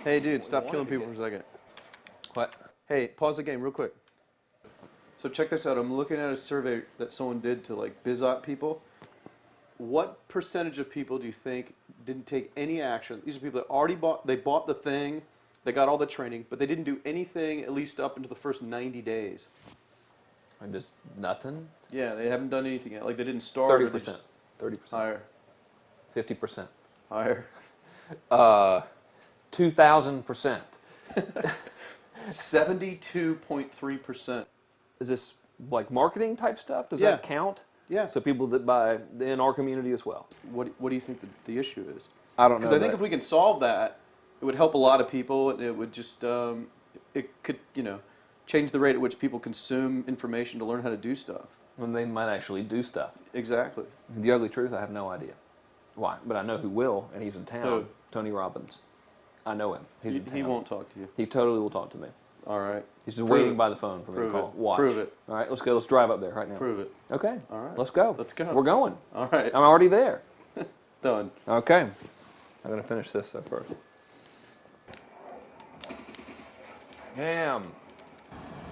Hey, dude, stop killing people for a second. What? Hey, pause the game real quick. So check this out. I'm looking at a survey that someone did to like biz op people. What percentage of people do you think didn't take any action? These are people that already bought the thing, they got all the training, but they didn't do anything at least up into the first 90 days. And just nothing? Yeah, they haven't done anything yet. Like they didn't start. 30%. 30%. Higher. 50%. Higher. 2,000%. 72.3%. Is this like marketing type stuff? Does Yeah. that count? Yeah. So people that buy in our community as well. What do you think the issue is? I don't know. Because I think if we can solve that, it would help a lot of people. And it would just, it could, change the rate at which people consume information to learn how to do stuff. When they might actually do stuff. Exactly. The ugly truth, I have no idea why, but I know who will, and he's in town. Who? Tony Robbins. I know him. He's in town. He won't talk to you. He totally will talk to me. All right. He's just waiting by the phone for me to call. Watch. Prove it. All right, let's go. Let's drive up there right now. Prove it. Okay. All right. Let's go. Let's go. We're going. All right. I'm already there. Done. Okay. I'm gonna finish this up first. Damn.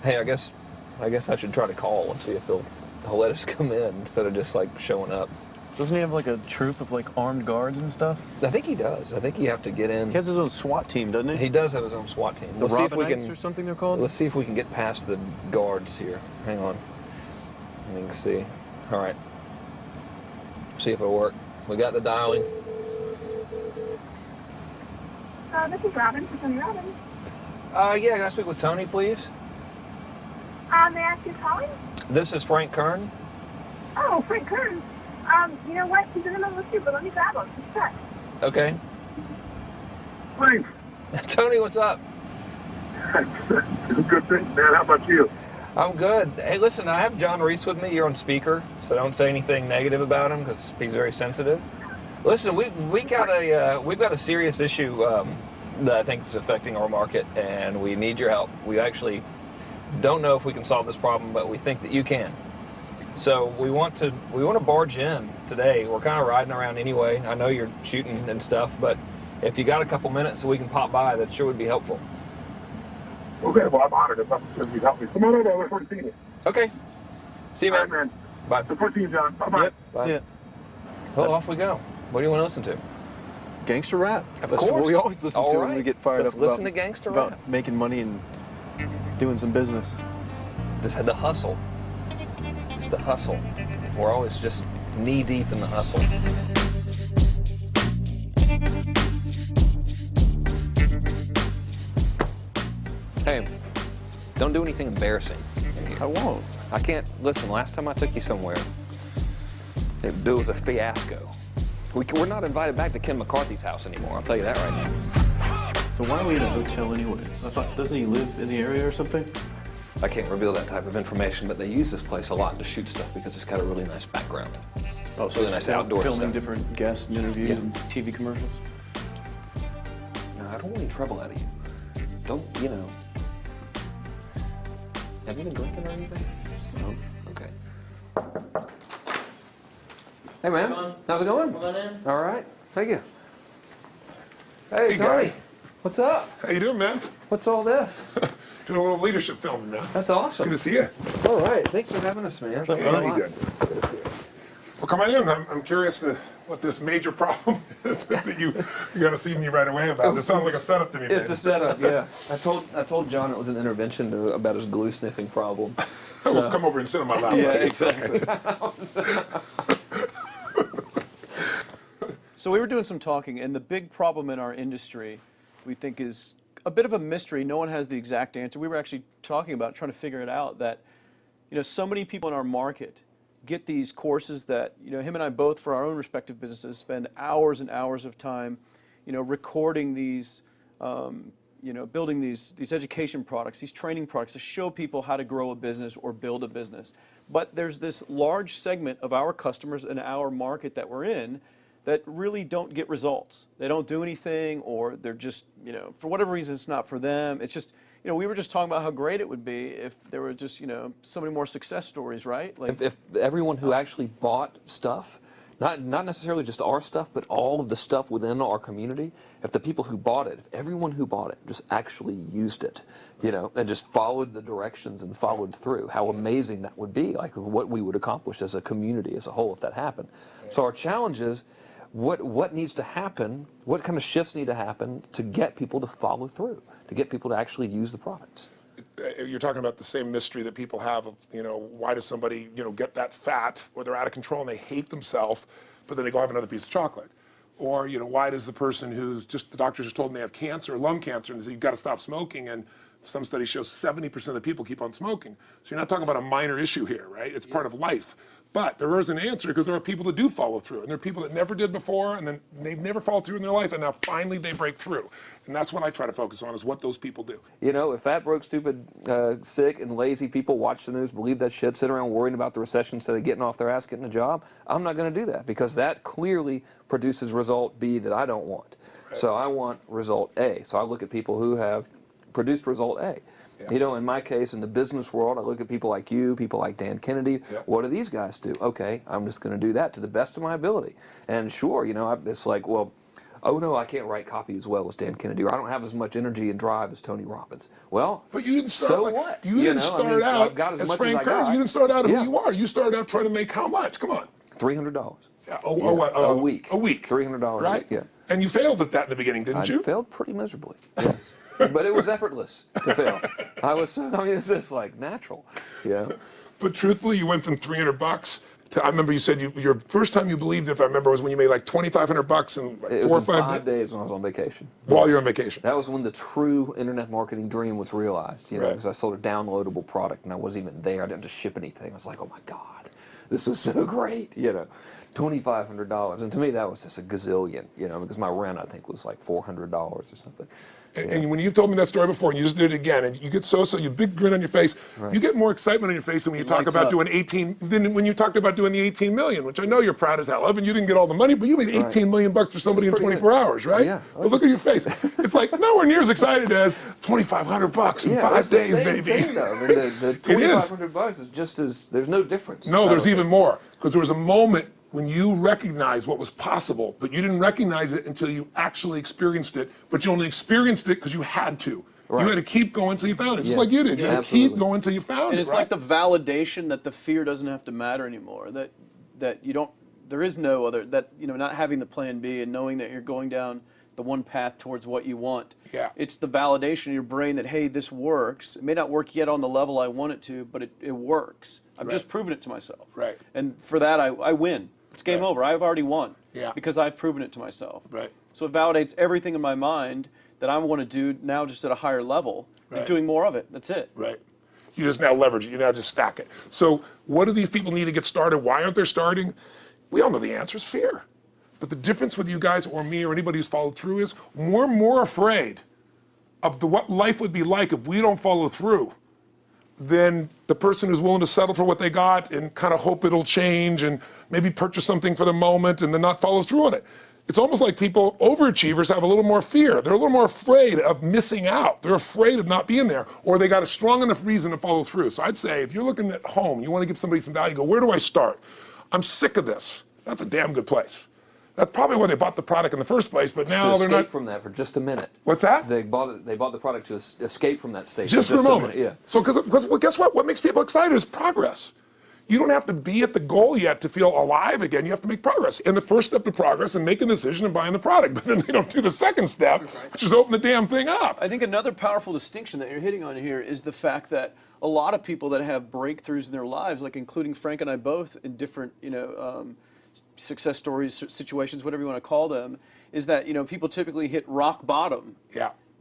Hey, I guess I should try to call and see if they'll let us come in instead of just like showing up. Doesn't he have like a troop of like armed guards and stuff? I think he does. I think you have to get in. He has his own SWAT team, doesn't he? He does have his own SWAT team. The Let's see if we Robinites can. or something they're called? Let's see if we can get past the guards here. Hang on. We can see. All right. See if it'll work. We got the dialing. This is Robin from Tony Robbins. Yeah, can I speak with Tony, please? May I ask who's calling? This is Frank Kern. Oh, Frank Kern. You know what? He's in the middle of the soup, but let me grab him. Just a sec. Okay. Frank. Tony, what's up? Good thing, man. How about you? I'm good. Hey, listen, I have John Reese with me. You're on speaker, so don't say anything negative about him because he's very sensitive. Listen, we've got a serious issue that I think is affecting our market, and we need your help. We actually don't know if we can solve this problem, but we think that you can. So we want to barge in today. We're kind of riding around anyway. I know you're shooting and stuff, but if you got a couple minutes so we can pop by, that sure would be helpful. Okay, well, I'm honored if you help me. Come on over. I look forward to seeing you. Okay. See you, All man. right, man. Bye. Look forward to seeing you, John. Bye-bye. Yep, that's it. Well, off we go. What do you want to listen to? Gangster rap. Of That's course. what we always listen All to right. when we get fired Let's up listen to gangster about rap. making money and doing some business. This had the hustle. It's the hustle. We're always just knee deep in the hustle. Hey, don't do anything embarrassing. I won't. I can't, listen, last time I took you somewhere, it was a fiasco. We're not invited back to Ken McCarthy's house anymore, I'll tell you that right now. So why are we in a hotel anyways? I thought, doesn't he live in the area or something? I can't reveal that type of information, but they use this place a lot to shoot stuff because it's got a really nice background. Oh, so Really it's nice outdoor filming stuff. different guests and interviews Yeah. and TV commercials? No, I don't want any trouble out of you. Don't, Have you been drinking or anything? No? Okay. Hey, man. How's it going? Come on in. All right. Thank you. Hey, Tony. guy. What's up? How you doing, man? What's all this? Doing a little leadership filming now. That's awesome. Good to see you. All right. Thanks for having us, man. How you doing? Well, come on in. I'm curious to what this major problem is that you got to see me right away about. This sounds like a setup to me, man. It's a setup, yeah. I told John it was an intervention about his glue sniffing problem. Well, come over and sit on my lap. Yeah, right? exactly. So we were doing some talking, and the big problem in our industry, we think, is a bit of a mystery. No one has the exact answer. We were actually talking about trying to figure it out, that so many people in our market get these courses that him and I both, for our own respective businesses, spend hours and hours of time recording these building these education products, these training products to show people how to grow a business or build a business. But there's this large segment of our customers in our market that we're in that really don't get results. They don't do anything, or they're just, for whatever reason, it's not for them. It's just, we were just talking about how great it would be if there were just, so many more success stories, right? Like, If everyone who actually bought stuff not necessarily just our stuff, but all of the stuff within our community. If the people who bought it, if everyone who bought it just actually used it, you know, and just followed the directions and followed through, how amazing that would be, like what we would accomplish as a community as a whole if that happened. So our challenge is, what needs to happen, what kind of shifts need to happen to get people to follow through, to get people to actually use the products? You're talking about the same mystery that people have of, you know, why does somebody, you know, get that fat, or they're out of control and they hate themselves, but then they go have another piece of chocolate? Or, you know, why does the person who's just, the doctor just told them they have cancer, lung cancer, and they say, you've got to stop smoking, and some studies show 70% of the people keep on smoking. So you're not talking about a minor issue here, right? It's part of life. But there is an answer, because there are people that do follow through, and there are people that never did before, and then they've never followed through in their life, and now finally they break through. And that's what I try to focus on, is what those people do. You know, if fat, broke, stupid, sick, and lazy people watch the news, believe that shit, sit around worrying about the recession instead of getting off their ass, getting a job, I'm not going to do that, because that clearly produces result B that I don't want. Right. So I want result A. So I look at people who have produced result A. Yeah. You know, in my case, in the business world, I look at people like you, people like Dan Kennedy. Yeah. What do these guys do? Okay, I'm just going to do that to the best of my ability. And sure, you know, it's like, well, oh no, I can't write copy as well as Dan Kennedy, or I don't have as much energy and drive as Tony Robbins. Well, but you didn't start, so what? You didn't start out as Frank Kern. You didn't start out who you are. You started out trying to make how much? Come on. $300. Yeah. A week. A week. $300 right? a week, yeah. And you failed at that in the beginning, didn't you? I failed pretty miserably, yes. But it was effortless to fail. I mean, it's just like natural, yeah. But truthfully, you went from $300 to, I remember you said your first time you believed, if I remember, was when you made like $2,500 in like 4 or 5 days when I was on vacation. While you're on vacation. That was when the true internet marketing dream was realized, you know, Right. because I sold a downloadable product and I wasn't even there. I didn't have to ship anything. I was like, oh my God, this was so great, you know. $2,500, and to me that was just a gazillion, you know, because my rent I think was like $400 or something. And when you've told me that story before, and you just did it again, and you get you big grin on your face, right. You get more excitement on your face than when you talk about doing 18, than when you talked about doing the 18 million, which I know you're proud as hell of, and you didn't get all the money, but you made 18 million bucks for somebody in 24 hours, right? Yeah. But look at your face. It's like nowhere near as excited as $2,500 in 5 days, baby. Thing, though. I mean, the $2,500 is just as, there's no difference. No, there's even more, because there was a moment when you recognized what was possible, but you didn't recognize it until you actually experienced it, but you only experienced it because you had to. Right. You had to keep going until you found it, just like you did. You had to keep going until you found it. And it's like the validation that the fear doesn't have to matter anymore, that you don't, there is no other, that, you know, not having the plan B and knowing that you're going down the one path towards what you want. Yeah. It's the validation in your brain that, hey, this works. It may not work yet on the level I want it to, but it works. I've just proven it to myself. Right. And for that, I win. It's game over. I've already won. Yeah. Because I've proven it to myself. Right. So it validates everything in my mind that I want to do now, just at a higher level. Right. And doing more of it. That's it. Right. You just now leverage it. You now just stack it. So what do these people need to get started? Why aren't they starting? We all know the answer is fear. But the difference with you guys or me or anybody who's followed through is we're more afraid of what life would be like if we don't follow through than the person who's willing to settle for what they got and kind of hope it'll change and maybe purchase something for the moment and then not follow through on it. It's almost like people, overachievers, have a little more fear. They're a little more afraid of missing out. They're afraid of not being there, or they got a strong enough reason to follow through. So I'd say if you're looking at home, you want to give somebody some value, go, where do I start? I'm sick of this. That's a damn good place. That's probably why they bought the product in the first place, but now they're not. To escape from that for just a minute. What's that? They bought the product to escape from that state. Just for a moment. Yeah. So, because well, guess what? What makes people excited is progress. You don't have to be at the goal yet to feel alive again. You have to make progress. And the first step to progress is making a decision and buying the product. But then they don't do the second step, which is open the damn thing up. I think another powerful distinction that you're hitting on here is the fact that a lot of people that have breakthroughs in their lives, like including Frank and I both in different, you know, success stories, situations, whatever you want to call them, is that, you know, people typically hit rock bottom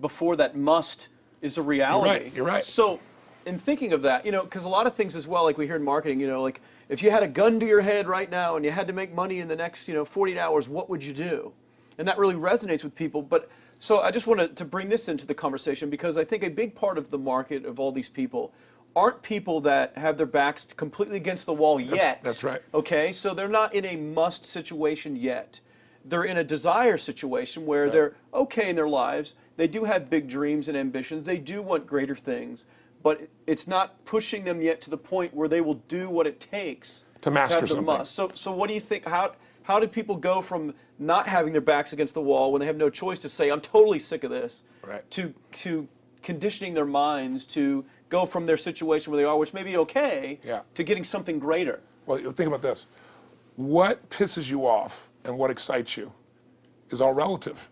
before that must is a reality. You're right. So in thinking of that, you know, because a lot of things as well, like we hear in marketing, you know, like if you had a gun to your head right now and you had to make money in the next, you know, 48 hours, what would you do? And that really resonates with people. But so I just wanted to bring this into the conversation because I think a big part of the market of all these people aren't people that have their backs completely against the wall yet. That's right. Okay, so they're not in a must situation yet. They're in a desire situation where they're okay in their lives. They do have big dreams and ambitions. They do want greater things, but it's not pushing them yet to the point where they will do what it takes to master have the something. must. So what do you think? How How do people go from not having their backs against the wall when they have no choice to say, I'm totally sick of this, Right. to conditioning their minds to go from their situation where they are, which may be okay, Yeah. to getting something greater? Well, think about this. What pisses you off and what excites you is all relative.